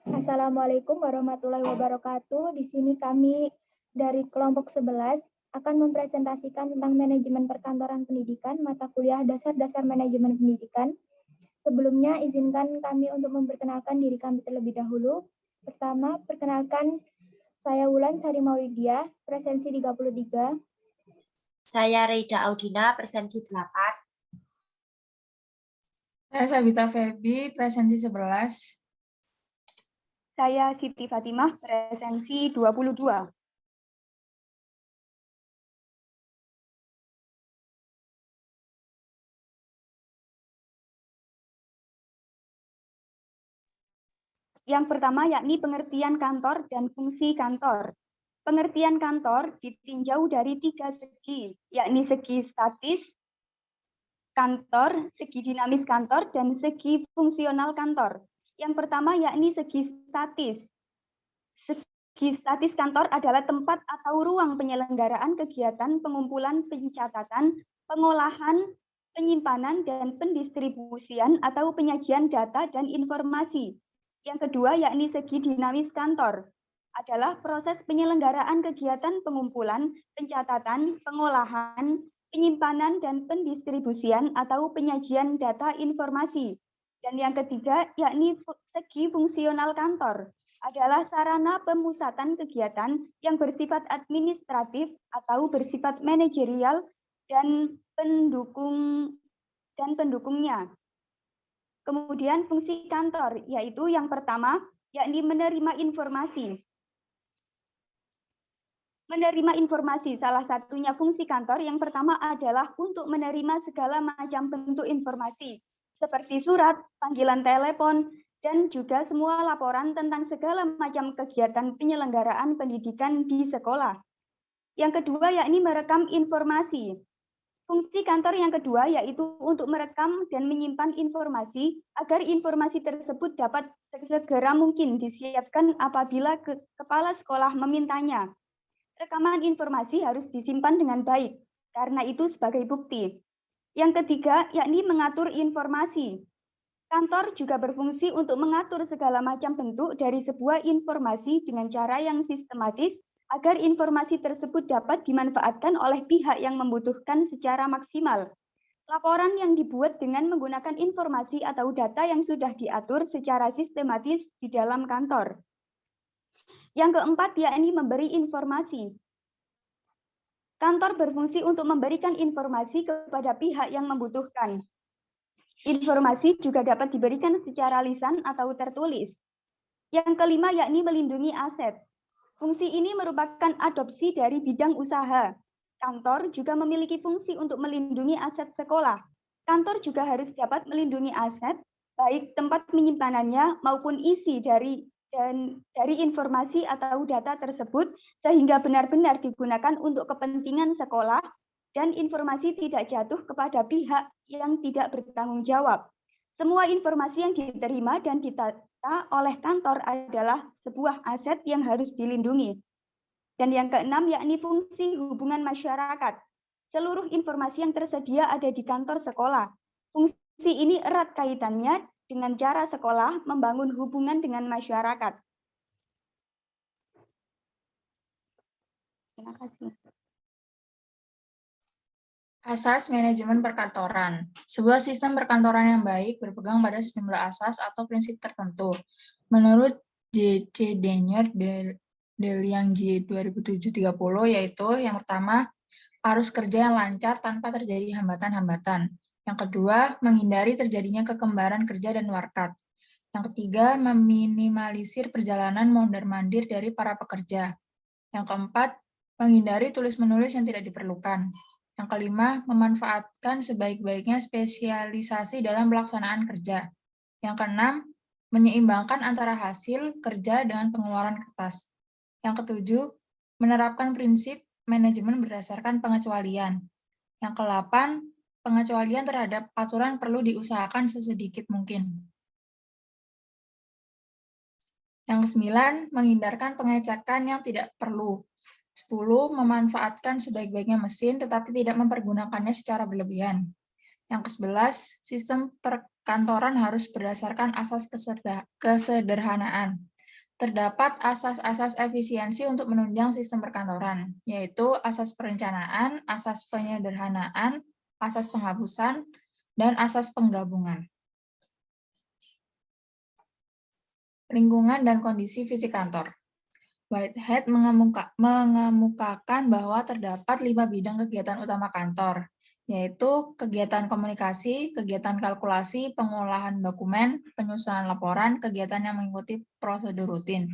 Assalamualaikum warahmatullahi wabarakatuh. Di sini kami dari kelompok 11 akan mempresentasikan tentang manajemen perkantoran pendidikan, mata kuliah dasar-dasar manajemen pendidikan. Sebelumnya, izinkan kami untuk memperkenalkan diri kami terlebih dahulu. Pertama, perkenalkan saya Wulan Sari Maulidia, presensi 33. Saya Reida Audina, presensi 8. Saya Sabita Febi, presensi 11. Saya Siti Fatimah, presensi 22. Yang pertama yakni pengertian kantor dan fungsi kantor. Pengertian kantor ditinjau dari 3 segi, yakni segi statis kantor, segi dinamis kantor, dan segi fungsional kantor. Yang pertama yakni segi statis. Segi statis kantor adalah tempat atau ruang penyelenggaraan kegiatan pengumpulan, pencatatan, pengolahan, penyimpanan, dan pendistribusian atau penyajian data dan informasi. Yang kedua yakni segi dinamis kantor, adalah proses penyelenggaraan kegiatan pengumpulan, pencatatan, pengolahan, penyimpanan, dan pendistribusian atau penyajian data informasi. Dan yang ketiga yakni segi fungsional kantor, adalah sarana pemusatan kegiatan yang bersifat administratif atau bersifat manajerial dan pendukungnya. Kemudian fungsi kantor, yaitu yang pertama, yakni menerima informasi. Menerima informasi, salah satunya fungsi kantor yang pertama adalah untuk menerima segala macam bentuk informasi, seperti surat, panggilan telepon, dan juga semua laporan tentang segala macam kegiatan penyelenggaraan pendidikan di sekolah. Yang kedua, yakni merekam informasi. Fungsi kantor yang kedua yaitu untuk merekam dan menyimpan informasi agar informasi tersebut dapat segera mungkin disiapkan apabila kepala sekolah memintanya. Rekaman informasi harus disimpan dengan baik, karena itu sebagai bukti. Yang ketiga yakni mengatur informasi. Kantor juga berfungsi untuk mengatur segala macam bentuk dari sebuah informasi dengan cara yang sistematis, agar informasi tersebut dapat dimanfaatkan oleh pihak yang membutuhkan secara maksimal. Laporan yang dibuat dengan menggunakan informasi atau data yang sudah diatur secara sistematis di dalam kantor. Yang keempat yakni memberi informasi. Kantor berfungsi untuk memberikan informasi kepada pihak yang membutuhkan. Informasi juga dapat diberikan secara lisan atau tertulis. Yang kelima yakni melindungi aset. Fungsi ini merupakan adopsi dari bidang usaha. Kantor juga memiliki fungsi untuk melindungi aset sekolah. Kantor juga harus dapat melindungi aset, baik tempat penyimpanannya maupun isi dari informasi atau data tersebut, sehingga benar-benar digunakan untuk kepentingan sekolah dan informasi tidak jatuh kepada pihak yang tidak bertanggung jawab. Semua informasi yang diterima dan ditata oleh kantor adalah sebuah aset yang harus dilindungi. Dan yang keenam yakni fungsi hubungan masyarakat. Seluruh informasi yang tersedia ada di kantor sekolah. Fungsi ini erat kaitannya dengan cara sekolah membangun hubungan dengan masyarakat. Terima kasih. Asas manajemen perkantoran. Sebuah sistem perkantoran yang baik berpegang pada sejumlah asas atau prinsip tertentu. Menurut J.C. Denyer Deliang J 2007-30, yaitu yang pertama, arus kerja yang lancar tanpa terjadi hambatan-hambatan. Yang kedua, menghindari terjadinya kekembaran kerja dan warkat. Yang ketiga, meminimalisir perjalanan mondar-mandir dari para pekerja. Yang keempat, menghindari tulis-menulis yang tidak diperlukan. Yang kelima, memanfaatkan sebaik-baiknya spesialisasi dalam pelaksanaan kerja. Yang keenam, menyeimbangkan antara hasil kerja dengan pengeluaran kertas. Yang ketujuh, menerapkan prinsip manajemen berdasarkan pengecualian. Yang kedelapan, pengecualian terhadap aturan perlu diusahakan sesedikit mungkin. Yang kesembilan, menghindarkan pengecekan yang tidak perlu. 10. Memanfaatkan sebaik-baiknya mesin tetapi tidak mempergunakannya secara berlebihan. Yang ke-11, sistem perkantoran harus berdasarkan asas kesederhanaan. Terdapat asas-asas efisiensi untuk menunjang sistem perkantoran, yaitu asas perencanaan, asas penyederhanaan, asas penghapusan, dan asas penggabungan. Lingkungan dan kondisi fisik kantor. Whitehead mengemukakan bahwa terdapat 5 bidang kegiatan utama kantor, yaitu kegiatan komunikasi, kegiatan kalkulasi, pengolahan dokumen, penyusunan laporan, kegiatan yang mengikuti prosedur rutin.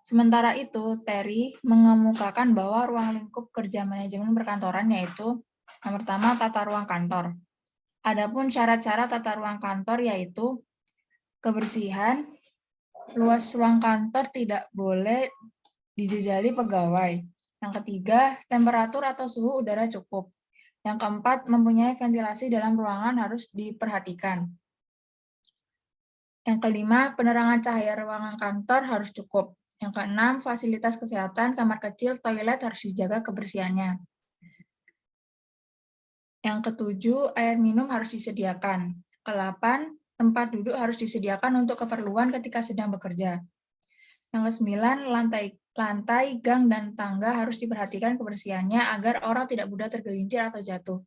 Sementara itu, Terry mengemukakan bahwa ruang lingkup kerja manajemen perkantoran yaitu yang pertama tata ruang kantor. Adapun syarat-syarat tata ruang kantor yaitu kebersihan, luas ruang kantor tidak boleh dijejali pegawai. Yang ketiga, temperatur atau suhu udara cukup. Yang keempat, mempunyai ventilasi dalam ruangan harus diperhatikan. Yang kelima, penerangan cahaya ruangan kantor harus cukup. Yang keenam, fasilitas kesehatan, kamar kecil, toilet harus dijaga kebersihannya. Yang ketujuh, air minum harus disediakan. Kedelapan, tempat duduk harus disediakan untuk keperluan ketika sedang bekerja. Yang kesembilan, lantai, gang, dan tangga harus diperhatikan kebersihannya agar orang tidak mudah tergelincir atau jatuh.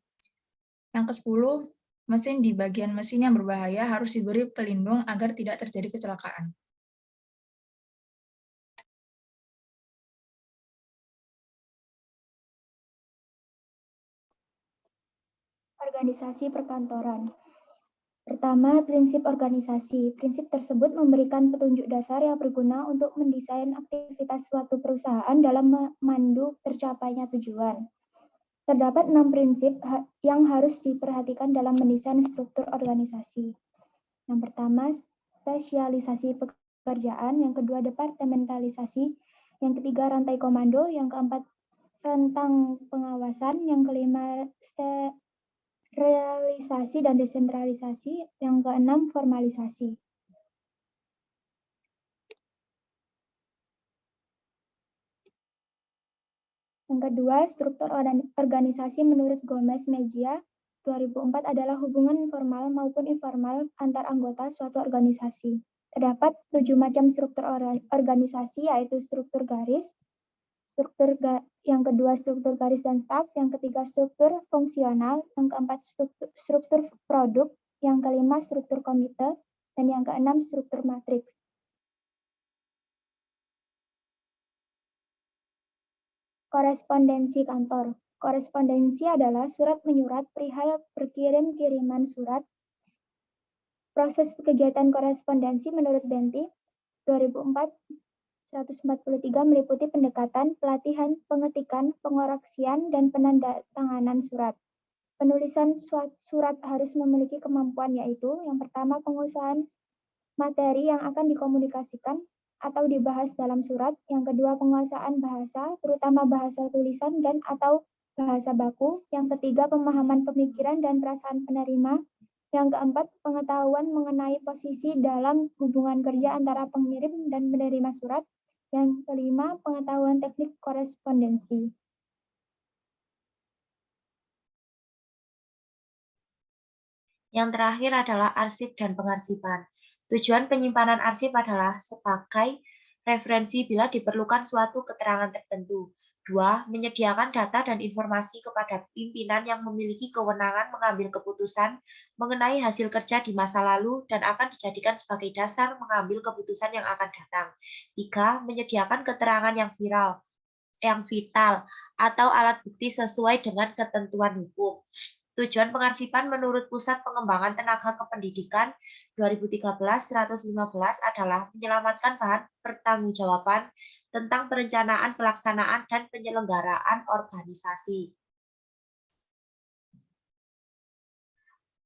Yang kesepuluh, mesin di bagian mesin yang berbahaya harus diberi pelindung agar tidak terjadi kecelakaan. Organisasi perkantoran. Pertama, prinsip organisasi. Prinsip tersebut memberikan petunjuk dasar yang berguna untuk mendesain aktivitas suatu perusahaan dalam memandu tercapainya tujuan. Terdapat 6 prinsip yang harus diperhatikan dalam mendesain struktur organisasi. Yang pertama, spesialisasi pekerjaan. Yang kedua, departementalisasi. Yang ketiga, rantai komando. Yang keempat, rentang pengawasan. Yang kelima, realisasi dan desentralisasi. Yang keenam, formalisasi. Yang kedua, struktur organisasi menurut Gomez Mejia 2004 adalah hubungan formal maupun informal antar anggota suatu organisasi. Terdapat 7 macam struktur organisasi, yaitu struktur garis, yang kedua struktur garis dan staf, yang ketiga struktur fungsional, yang keempat struktur produk, yang kelima struktur komite, dan yang keenam struktur matriks. Korespondensi kantor. Korespondensi adalah surat menyurat perihal kiriman surat. Proses kegiatan korespondensi menurut Benti 2004 143 meliputi pendekatan, pelatihan, pengetikan, pengoreksian, dan penandatanganan surat. Penulisan surat harus memiliki kemampuan, yaitu yang pertama, pengusahaan materi yang akan dikomunikasikan atau dibahas dalam surat. Yang kedua, penguasaan bahasa, terutama bahasa tulisan dan atau bahasa baku. Yang ketiga, pemahaman pemikiran dan perasaan penerima. Yang keempat, pengetahuan mengenai posisi dalam hubungan kerja antara pengirim dan penerima surat. Yang kelima, pengetahuan teknik korespondensi. Yang terakhir adalah arsip dan pengarsipan. Tujuan penyimpanan arsip adalah sebagai referensi bila diperlukan suatu keterangan tertentu. 2. Menyediakan data dan informasi kepada pimpinan yang memiliki kewenangan mengambil keputusan mengenai hasil kerja di masa lalu dan akan dijadikan sebagai dasar mengambil keputusan yang akan datang. 3. Menyediakan keterangan yang vital atau alat bukti sesuai dengan ketentuan hukum. Tujuan pengarsipan menurut Pusat Pengembangan Tenaga Kependidikan 2013-115 adalah menyelamatkan bahan pertanggungjawaban tentang perencanaan, pelaksanaan, dan penyelenggaraan organisasi.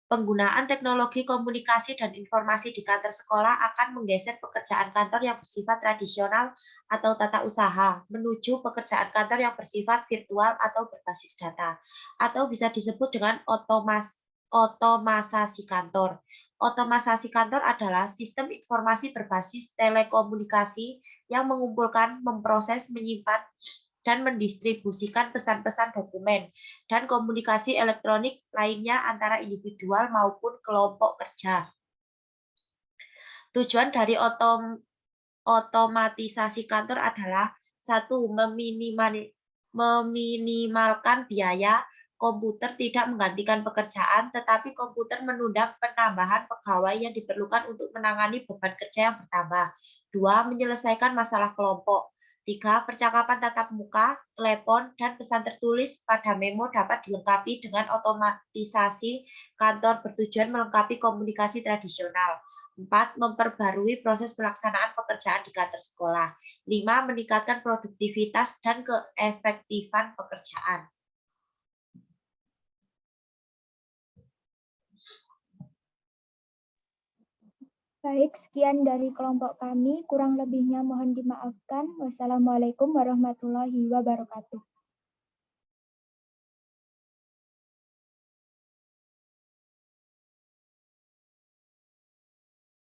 Penggunaan teknologi komunikasi dan informasi di kantor sekolah akan menggeser pekerjaan kantor yang bersifat tradisional atau tata usaha menuju pekerjaan kantor yang bersifat virtual atau berbasis data, atau bisa disebut dengan otomasasi kantor. Otomasasi kantor adalah sistem informasi berbasis telekomunikasi yang mengumpulkan, memproses, menyimpan, dan mendistribusikan pesan-pesan dokumen dan komunikasi elektronik lainnya antara individual maupun kelompok kerja. Tujuan dari otomatisasi kantor adalah 1. Meminimalkan biaya. Komputer tidak menggantikan pekerjaan, tetapi komputer menunda penambahan pegawai yang diperlukan untuk menangani beban kerja yang bertambah. 2. Menyelesaikan masalah kelompok. 3. Percakapan tatap muka, telepon, dan pesan tertulis pada memo dapat dilengkapi dengan otomatisasi kantor bertujuan melengkapi komunikasi tradisional. 4. Memperbarui proses pelaksanaan pekerjaan di kantor sekolah. 5. Meningkatkan produktivitas dan keefektifan pekerjaan. Baik, sekian dari kelompok kami. Kurang lebihnya mohon dimaafkan. Wassalamualaikum warahmatullahi wabarakatuh.